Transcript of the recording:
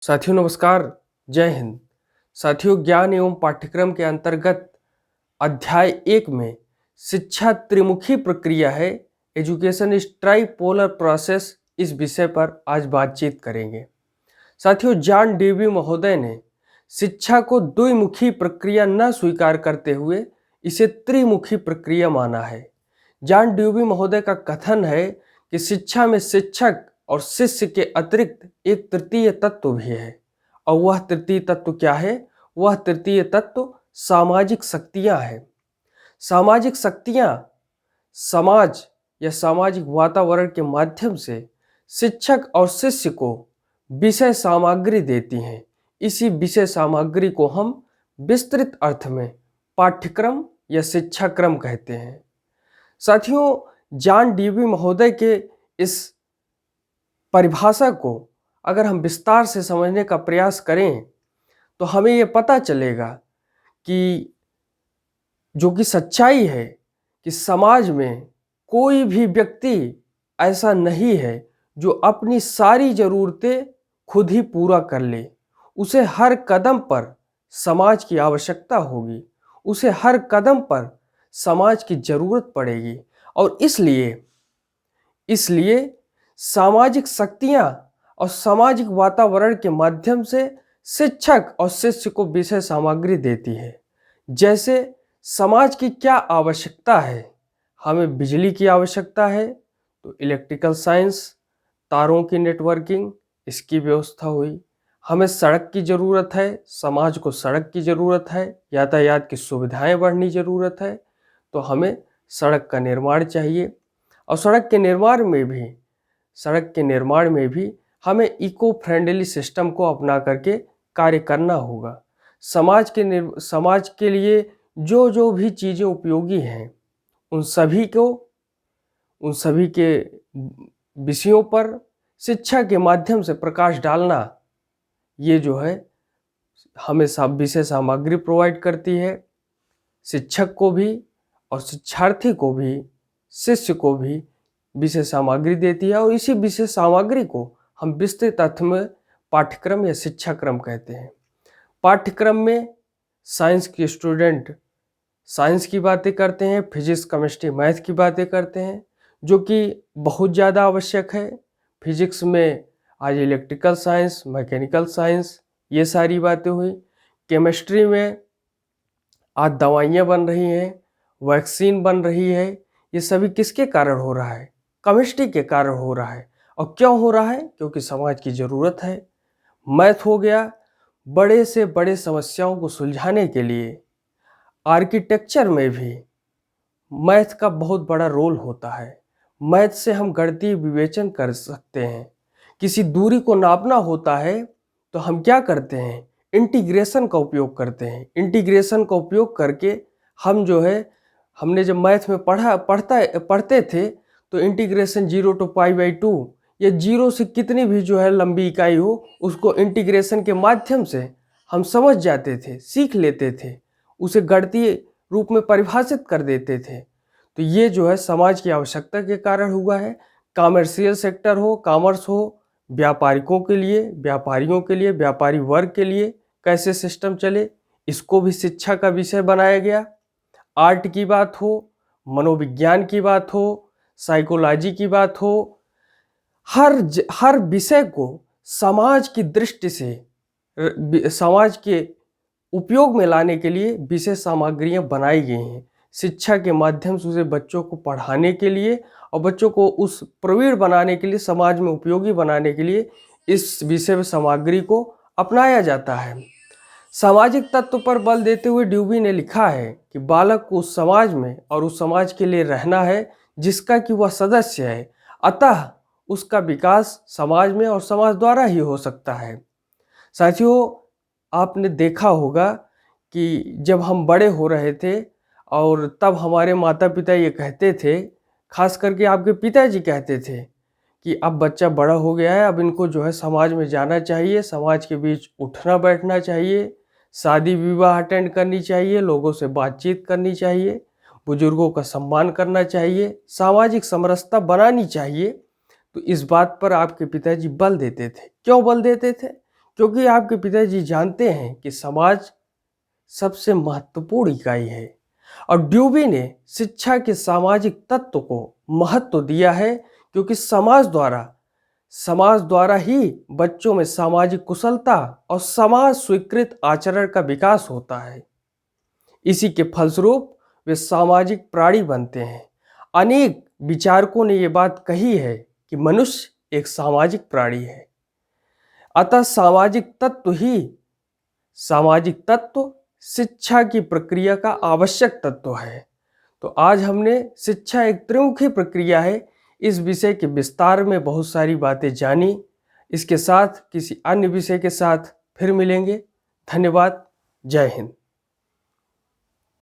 साथियों नमस्कार, जय हिंद। साथियों, ज्ञान एवं पाठ्यक्रम के अंतर्गत अध्याय 1 में शिक्षा त्रिमुखी प्रक्रिया है, एजुकेशन इज ट्राइपोलर प्रोसेस, इस विषय पर आज बातचीत करेंगे। साथियों, जॉन डेवी महोदय ने शिक्षा को द्विमुखी प्रक्रिया न स्वीकार करते हुए इसे त्रिमुखी प्रक्रिया माना है। जॉन डेवी महोदय का कथन है कि शिक्षा में शिक्षक और शिष्य के अतिरिक्त एक तृतीय तत्व भी है, और वह तृतीय तत्व क्या है? वह तृतीय तत्व सामाजिक शक्तियां हैं। सामाजिक शक्तियां समाज या सामाजिक वातावरण के माध्यम से शिक्षक और शिष्य को विषय सामग्री देती हैं। इसी विषय सामग्री को हम विस्तृत अर्थ में पाठ्यक्रम या शिक्षाक्रम कहते हैं। साथियों, जॉन डेवी महोदय के इस परिभाषा को अगर हम विस्तार से समझने का प्रयास करें तो हमें ये पता चलेगा कि जो कि सच्चाई है कि समाज में कोई भी व्यक्ति ऐसा नहीं है जो अपनी सारी ज़रूरतें खुद ही पूरा कर ले। उसे हर कदम पर समाज की आवश्यकता होगी, उसे हर कदम पर समाज की ज़रूरत पड़ेगी, और इसलिए सामाजिक शक्तियाँ और सामाजिक वातावरण के माध्यम से शिक्षक और शिष्य को विषय सामग्री देती है। जैसे समाज की क्या आवश्यकता है? हमें बिजली की आवश्यकता है तो इलेक्ट्रिकल साइंस, तारों की नेटवर्किंग, इसकी व्यवस्था हुई। हमें सड़क की ज़रूरत है, समाज को सड़क की ज़रूरत है, यातायात की सुविधाएं बढ़नी ज़रूरत है, तो हमें सड़क का निर्माण चाहिए। और सड़क के निर्माण में भी हमें इको फ्रेंडली सिस्टम को अपना करके कार्य करना होगा। समाज के लिए जो भी चीज़ें उपयोगी हैं उन सभी के विषयों पर शिक्षा के माध्यम से प्रकाश डालना, ये जो है हमें सब विषय सामग्री प्रोवाइड करती है। शिक्षक को भी और शिक्षार्थी को भी, शिष्य को भी विषय सामग्री देती है, और इसी विषय सामग्री को हम विस्तृत अर्थ में पाठ्यक्रम या शिक्षाक्रम कहते हैं। पाठ्यक्रम में साइंस के स्टूडेंट साइंस की बातें करते हैं, फिजिक्स केमिस्ट्री मैथ की बातें करते हैं, जो कि बहुत ज़्यादा आवश्यक है। फिजिक्स में आज इलेक्ट्रिकल साइंस, मैकेनिकल साइंस, ये सारी बातें हुई। केमिस्ट्री में आज दवाइयाँ बन रही हैं, वैक्सीन बन रही है। ये सभी किसके कारण हो रहा है? केमिस्ट्री के कारण हो रहा है। और क्यों हो रहा है? क्योंकि समाज की ज़रूरत है। मैथ हो गया, बड़े से बड़े समस्याओं को सुलझाने के लिए। आर्किटेक्चर में भी मैथ का बहुत बड़ा रोल होता है। मैथ से हम गणितीय विवेचन कर सकते हैं। किसी दूरी को नापना होता है तो हम क्या करते हैं? इंटीग्रेशन का उपयोग करते हैं। इंटीग्रेशन का उपयोग करके हम जो है, हमने जब मैथ में पढ़ते थे तो इंटीग्रेशन 0 to π/2 या 0 से कितनी भी जो है लंबी इकाई हो, उसको इंटीग्रेशन के माध्यम से हम समझ जाते थे, सीख लेते थे, उसे गणितीय रूप में परिभाषित कर देते थे। तो ये जो है समाज की आवश्यकता के कारण हुआ है। कॉमर्शियल सेक्टर हो, कॉमर्स हो, व्यापारियों के लिए, व्यापारी वर्ग के लिए कैसे सिस्टम चले, इसको भी शिक्षा का विषय बनाया गया। आर्ट की बात हो, मनोविज्ञान की बात हो, साइकोलॉजी की बात हो, हर विषय को समाज की दृष्टि से, समाज के उपयोग में लाने के लिए विषय सामग्रियां बनाई गई हैं। शिक्षा के माध्यम से उसे बच्चों को पढ़ाने के लिए और बच्चों को उस प्रवीण बनाने के लिए, समाज में उपयोगी बनाने के लिए इस विषय सामग्री को अपनाया जाता है। सामाजिक तत्व पर बल देते हुए ड्यूबी ने लिखा है कि बालक को उस समाज में और उस समाज के लिए रहना है जिसका कि वह सदस्य है, अतः उसका विकास समाज में और समाज द्वारा ही हो सकता है। साथियों, आपने देखा होगा कि जब हम बड़े हो रहे थे और तब हमारे माता पिता ये कहते थे, खास करके आपके पिताजी कहते थे कि अब बच्चा बड़ा हो गया है, अब इनको जो है समाज में जाना चाहिए, समाज के बीच उठना बैठना चाहिए, शादी विवाह अटेंड करनी चाहिए, लोगों से बातचीत करनी चाहिए, बुजुर्गों का सम्मान करना चाहिए, सामाजिक समरसता बनानी चाहिए। तो इस बात पर आपके पिताजी बल देते थे। क्यों बल देते थे? क्योंकि आपके पिताजी जानते हैं कि समाज सबसे महत्वपूर्ण इकाई है और ड्यूबी ने शिक्षा के सामाजिक तत्व को महत्व दिया है, क्योंकि समाज द्वारा ही बच्चों में सामाजिक कुशलता और समाज स्वीकृत आचरण का विकास होता है। इसी के फलस्वरूप वे सामाजिक प्राणी बनते हैं। अनेक विचारकों ने ये बात कही है कि मनुष्य एक सामाजिक प्राणी है। अतः सामाजिक तत्व शिक्षा की प्रक्रिया का आवश्यक तत्व है। तो आज हमने शिक्षा एक त्रिमुखी प्रक्रिया है इस विषय के विस्तार में बहुत सारी बातें जानी। इसके साथ किसी अन्य विषय के साथ फिर मिलेंगे। धन्यवाद। जय हिंद।